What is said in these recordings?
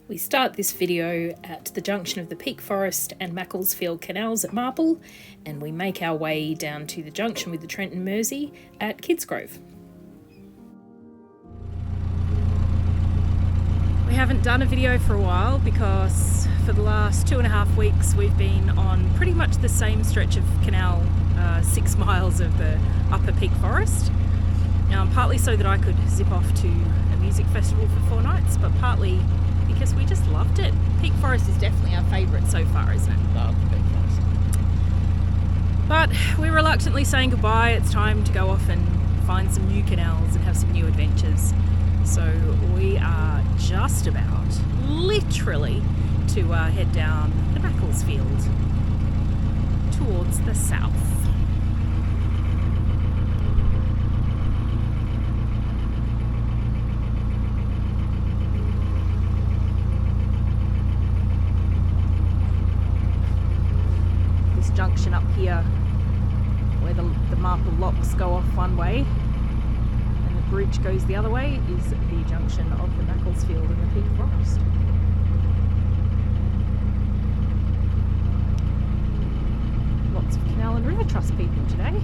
We start this video at the junction of the Peak Forest and Macclesfield canals at Marple, and we make our way down to the junction with the Trent and Mersey at Kidsgrove. We haven't done a video for a while because for the last 2.5 weeks we've been on pretty much the same stretch of canal, 6 miles of the upper Peak Forest. Partly so that I could zip off to a music festival for 4 nights, but partly because we just loved it. Peak Forest is definitely our favourite so far, isn't it? Love Peak Forest. But we're reluctantly saying goodbye. It's time to go off and find some new canals and have some new adventures. So we are just about, literally, to head down the Macclesfield towards the south. Junction up here where the Marple locks go off one way and the bridge goes the other way is the junction of the Macclesfield and the Peak Forest. Lots of Canal and River Trust people today.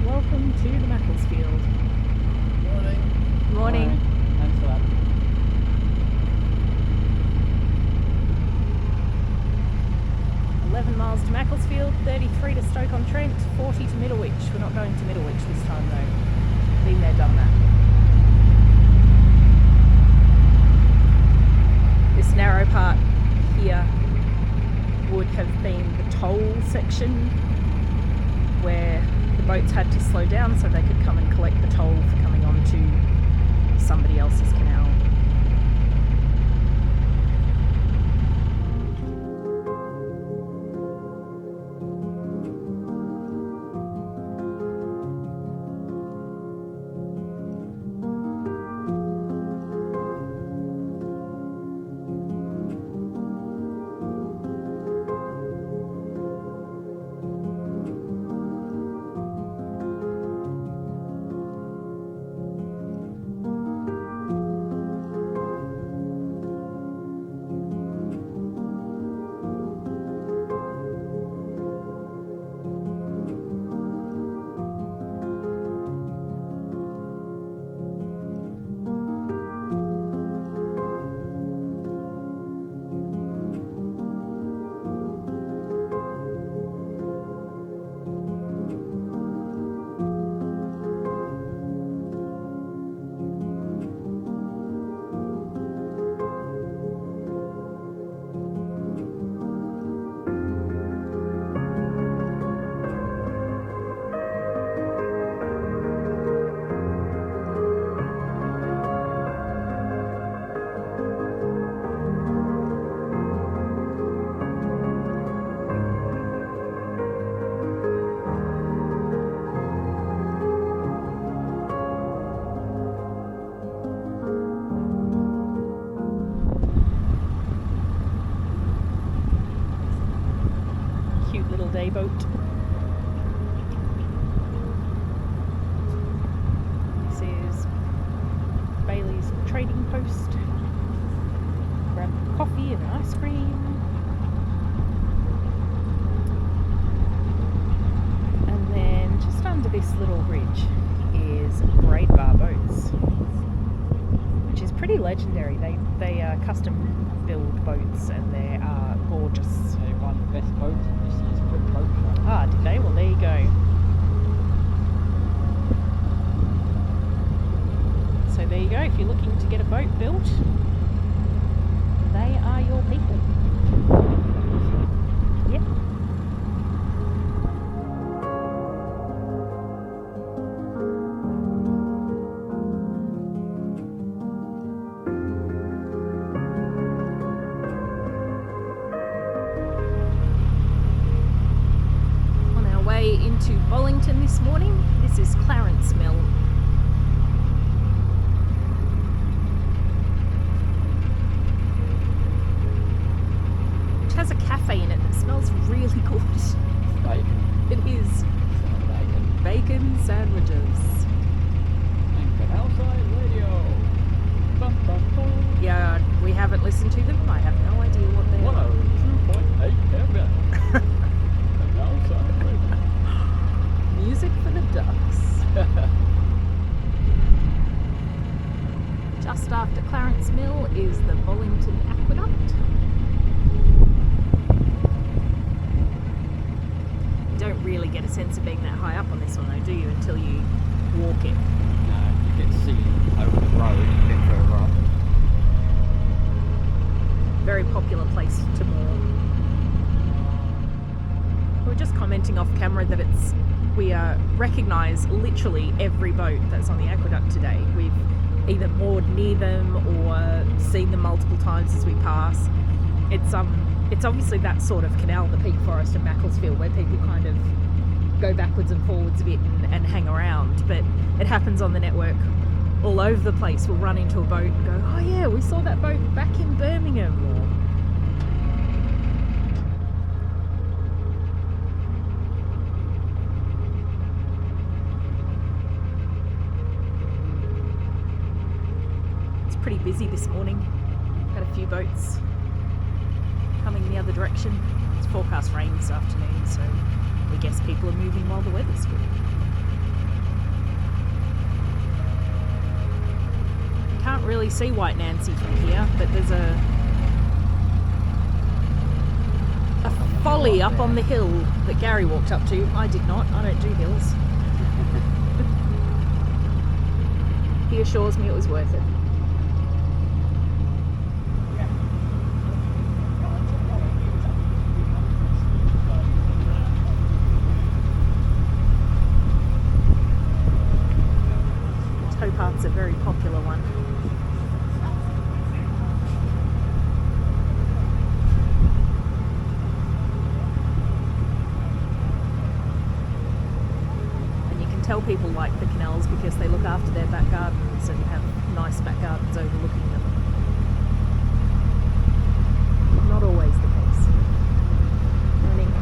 Welcome to the Macclesfield. Morning. Morning. Thanks for that. Miles to Macclesfield, 33 to Stoke-on-Trent, 40 to Middlewich. We're not going to Middlewich this time though. Been there, done that. This narrow part here would have been the toll section where the boats had to slow down so they could come and collect the toll for coming onto somebody else's canal. Day boat. This is Bailey's trading post. Grab coffee and ice cream. And then just under this little bridge is Braid Bar Boats, which is pretty legendary. They are custom build boats and they are gorgeous. They won the best boat in this year's Quick Boat Show. Ah, did they? Well, there you go. So there you go, if you're looking to get a boat built, They are your people. Yep. On our way into Bollington this morning, this is Clarence Mill. Has a cafe in it that smells really good. Bacon. It is. Bacon sandwiches. And Canal Radio. Bum, bum, bum. Yeah, we haven't listened to them. I have no idea what they are. 102.8 FM. Canal Radio. Music for the ducks. Just after Clarence Mill is the Bollington Aqueduct. Don't really get a sense of being that high up on this one though, do you, until you walk it. No, you get to see over the road a bit further up. Very popular place to moor. We were just commenting off camera that we recognise literally every boat that's on the aqueduct today. We've either moored near them or seen them multiple times as we pass. It's obviously that sort of canal, the Peak Forest and Macclesfield, where people kind of go backwards and forwards a bit and hang around. But it happens on the network all over the place. We'll run into a boat and go, oh yeah, we saw that boat back in Birmingham. It's pretty busy this morning. Had a few boats coming the other direction. It's forecast rain this afternoon, so we guess people are moving while the weather's good. You can't really see White Nancy from here, but there's a folly up on the hill that Gary walked up to. I did not. I don't do hills. He assures me it was worth it. Towpath's a very popular one. And you can tell people like the canals because they look after their back gardens and have nice back gardens overlooking them. Not always the case. Morning.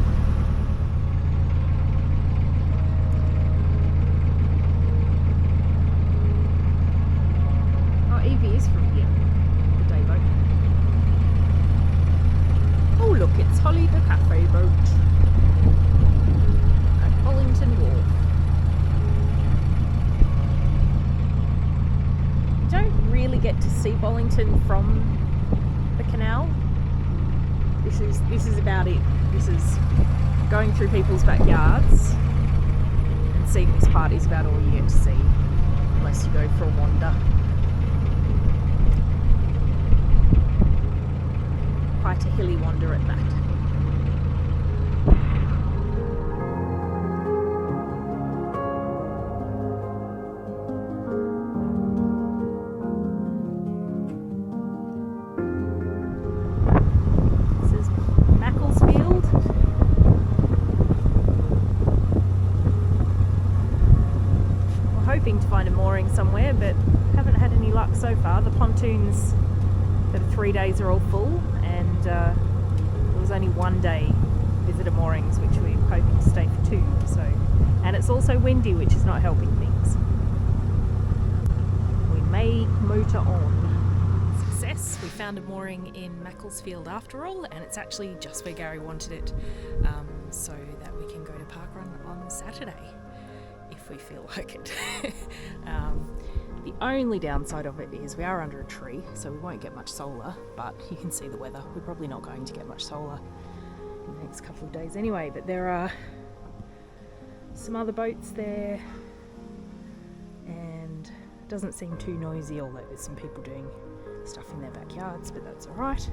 Evie is from here, the day boat. Oh look, it's Holly the cafe boat at Bollington Wharf. You don't really get to see Bollington from the canal. This is about it. This is going through people's backyards and seeing this part is about all you get to see, unless you go for a wander. Quite a hilly wander at that. This is Macclesfield. We're hoping to find a mooring somewhere, but haven't had any luck so far. The pontoons for the 3 days are all full, and there was only 1 day visitor moorings, which we're hoping to stay for 2. So, and it's also windy, which is not helping things. We may motor on. Success! We found a mooring in Macclesfield after all, and it's actually just where Gary wanted it, so that we can go to parkrun on Saturday if we feel like it. The only downside of it is we are under a tree, so we won't get much solar, but you can see the weather. We're probably not going to get much solar in the next couple of days anyway, but there are some other boats there, and it doesn't seem too noisy, although there's some people doing stuff in their backyards, but that's alright.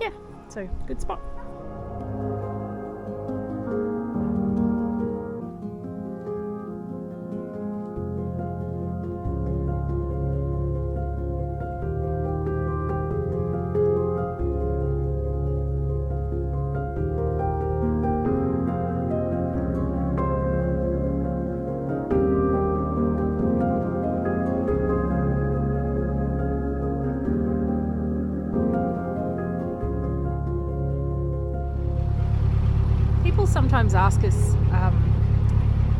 Yeah, so good spot. People sometimes ask us,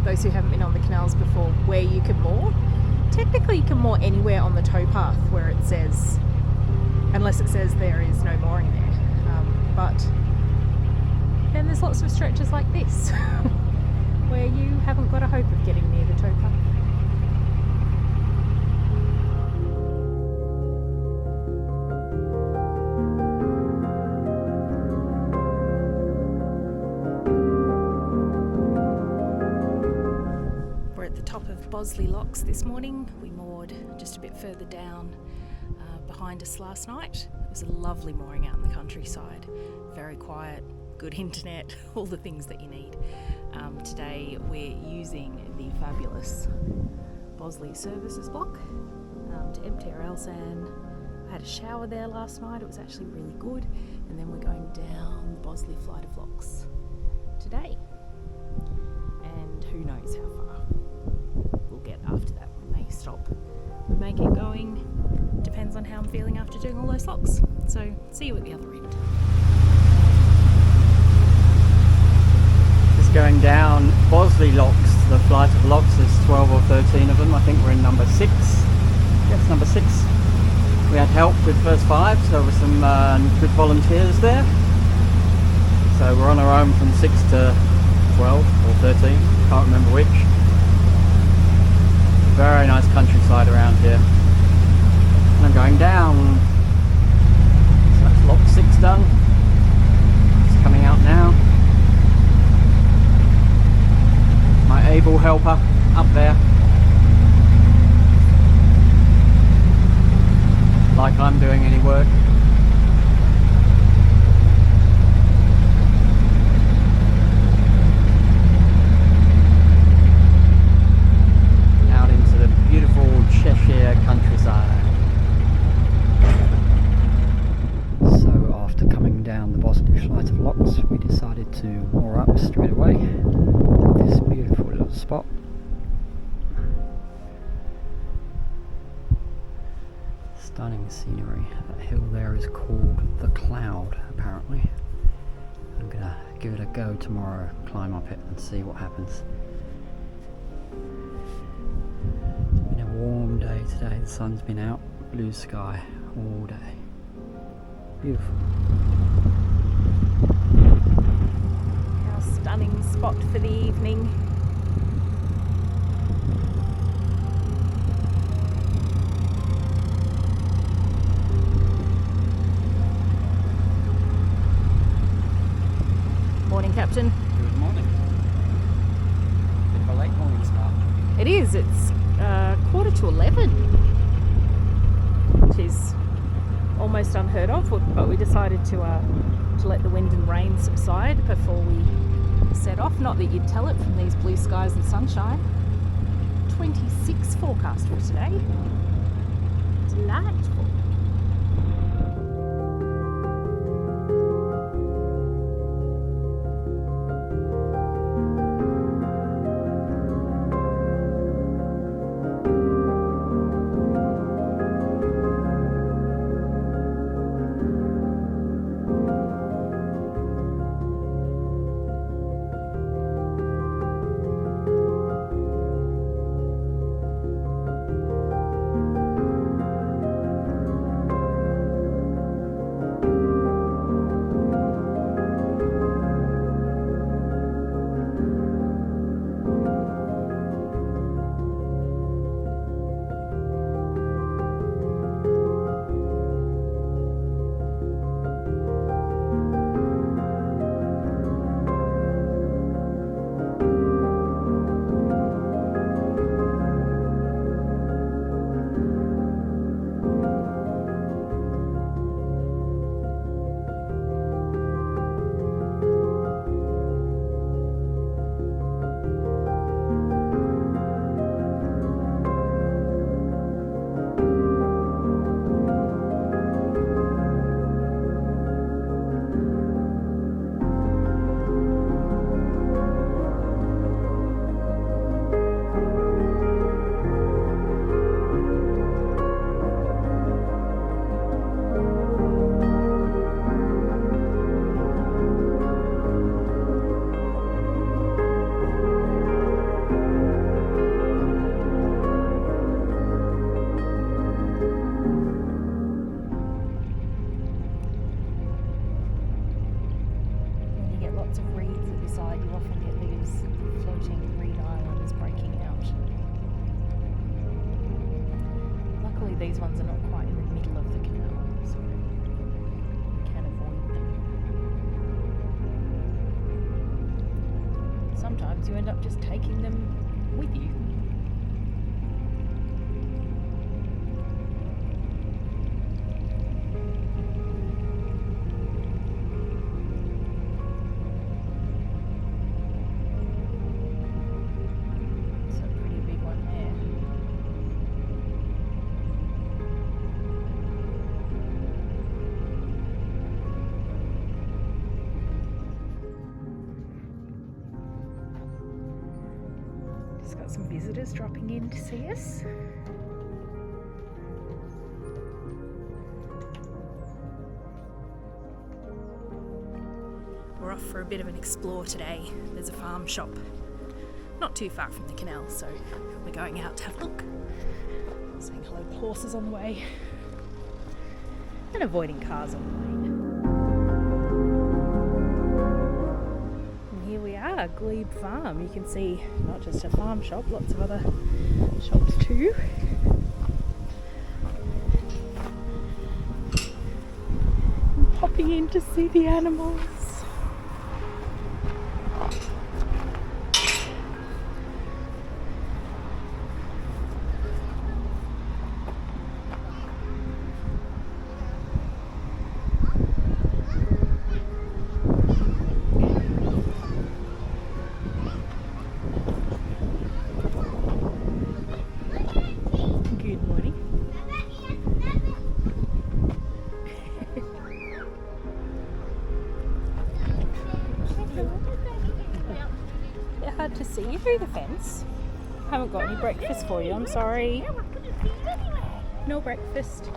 those who haven't been on the canals before, where you can moor. Technically you can moor anywhere on the towpath where it says, unless it says there is no mooring there. But then there's lots of stretches like this where you haven't got a hope of getting near the towpath. Top of Bosley Locks this morning. We moored just a bit further down behind us last night. It was a lovely mooring out in the countryside, very quiet, good internet, all the things that you need. Today we're using the fabulous Bosley Services block to empty our L-sand. I had a shower there last night, it was actually really good, and then we're going down the Bosley Flight of Locks today, and who knows how far we'll get after that. We may stop, we may keep going, depends on how I'm feeling after doing all those locks. So see you at the other end. Just going down Bosley Locks, the flight of locks. There's 12 or 13 of them. I think we're in number 6. Yes, number 6. We had help with first 5, so there were some good volunteers there. So we're on our own from 6 to 12 or 13, can't remember which. Very nice countryside around here. And I'm going down. So that's lock 6 done. It's coming out now. My able helper up there. Like I'm doing any work. Cheshire countryside. So after coming down the Bosley Flight of Locks, we decided to moor up straight away at this beautiful little spot. Stunning scenery. That hill there is called the Cloud, apparently. I'm gonna give it a go tomorrow, climb up it and see what happens. Warm day today, the sun's been out, blue sky all day. Beautiful. Our stunning spot for the evening. Morning, Captain. Good morning. Bit of a late morning start. It is, it's 11:15, which is almost unheard of, but we decided to let the wind and rain subside before we set off. Not that you'd tell it from these blue skies and sunshine. 26 forecast for today. Delightful. sometimes you end up just taking them with you. Got some visitors dropping in to see us. We're off for a bit of an explore today. There's a farm shop not too far from the canal, so we're going out to have a look. Saying hello to the horses on the way and avoiding cars on the way. Glebe Farm. You can see not just a farm shop, lots of other shops too. I'm popping in to see the animals. Hard to see you through the fence. Haven't got any breakfast for you, I'm sorry. No breakfast.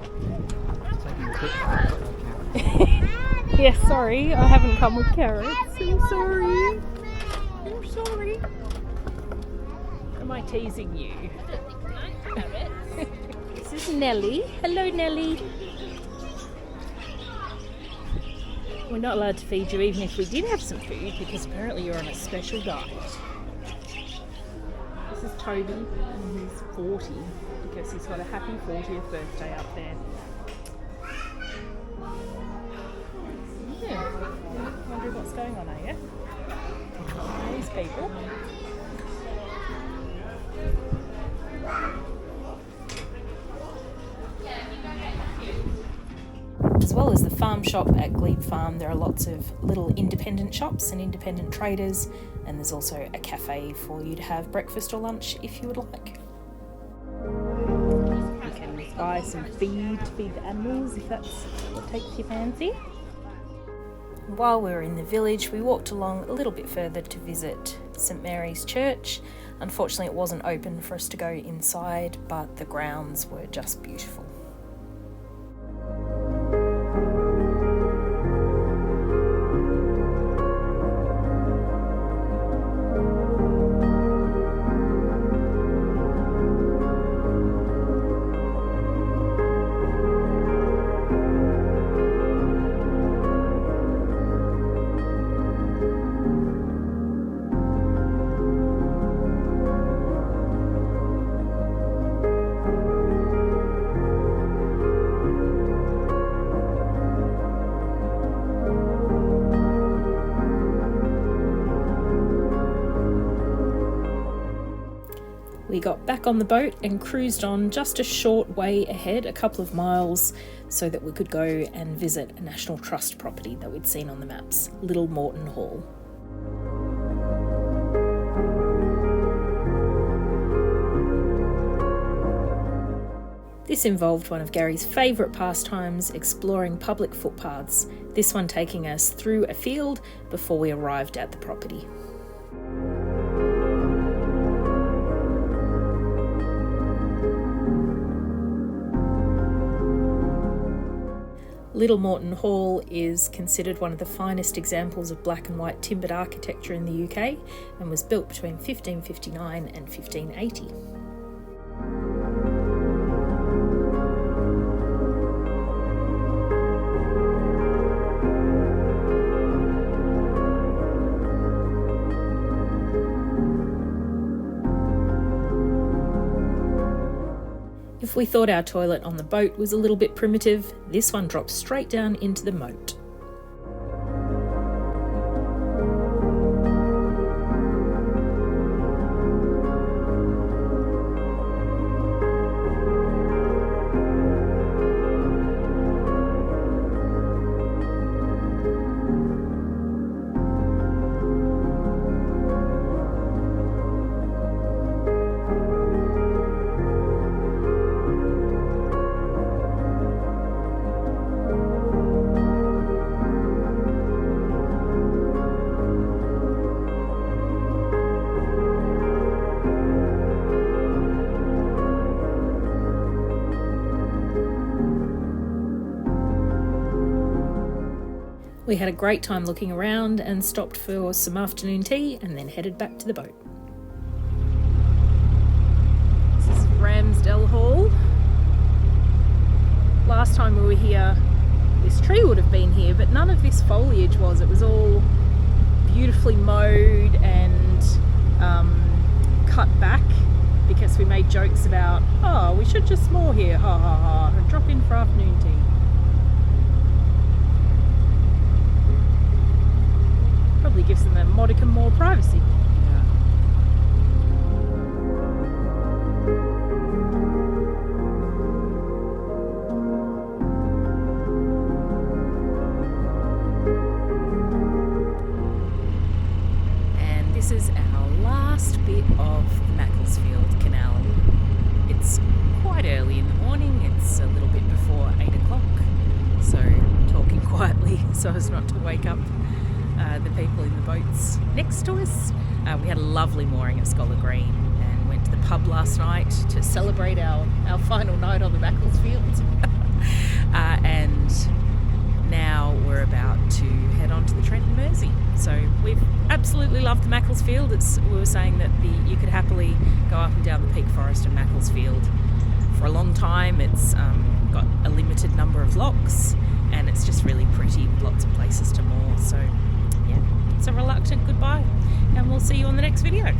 Yes, sorry, I haven't come with carrots. I'm sorry. I'm sorry. Am I teasing you? This is Nellie. Hello, Nellie. We're not allowed to feed you even if we did have some food because apparently you're on a special diet. This is Toby and he's 40 because he's got a happy 40th birthday up there. Yeah, wondering what's going on, are you? These people. As well as the farm shop at Glebe Farm, there are lots of little independent shops and independent traders, and there's also a cafe for you to have breakfast or lunch if you would like. You can buy some feed to feed the animals if that's what takes your fancy. While we were in the village, we walked along a little bit further to visit St Mary's Church. Unfortunately, it wasn't open for us to go inside, but the grounds were just beautiful. We got back on the boat and cruised on just a short way ahead, a couple of miles, so that we could go and visit a National Trust property that we'd seen on the maps, Little Morton Hall. This involved one of Gary's favourite pastimes, exploring public footpaths, this one taking us through a field before we arrived at the property. Little Morton Hall is considered one of the finest examples of black and white timbered architecture in the UK and was built between 1559 and 1580. If we thought our toilet on the boat was a little bit primitive, this one drops straight down into the moat. We had a great time looking around and stopped for some afternoon tea and then headed back to the boat. This is Ramsdell Hall. Last time we were here, this tree would have been here, but none of this foliage was. It was all beautifully mowed and cut back because we made jokes about, oh, we should just moor here, ha ha ha, and drop in for afternoon tea. Probably gives them a modicum more privacy. This is our last bit of the Macclesfield Canal. It's quite early in the morning, it's a little bit before 8 o'clock, so I'm talking quietly so as not to wake up the people in the boats next to us. We had a lovely mooring at Scholar Green and went to the pub last night to celebrate our final night on the Macclesfield. And now we're about to head on to the Trent and Mersey. So we've absolutely loved the Macclesfield. We were saying that you could happily go up and down the Peak Forest in Macclesfield for a long time. It's got a limited number of locks and it's just really pretty with lots of places to moor. So yeah, it's a reluctant goodbye and we'll see you on the next video.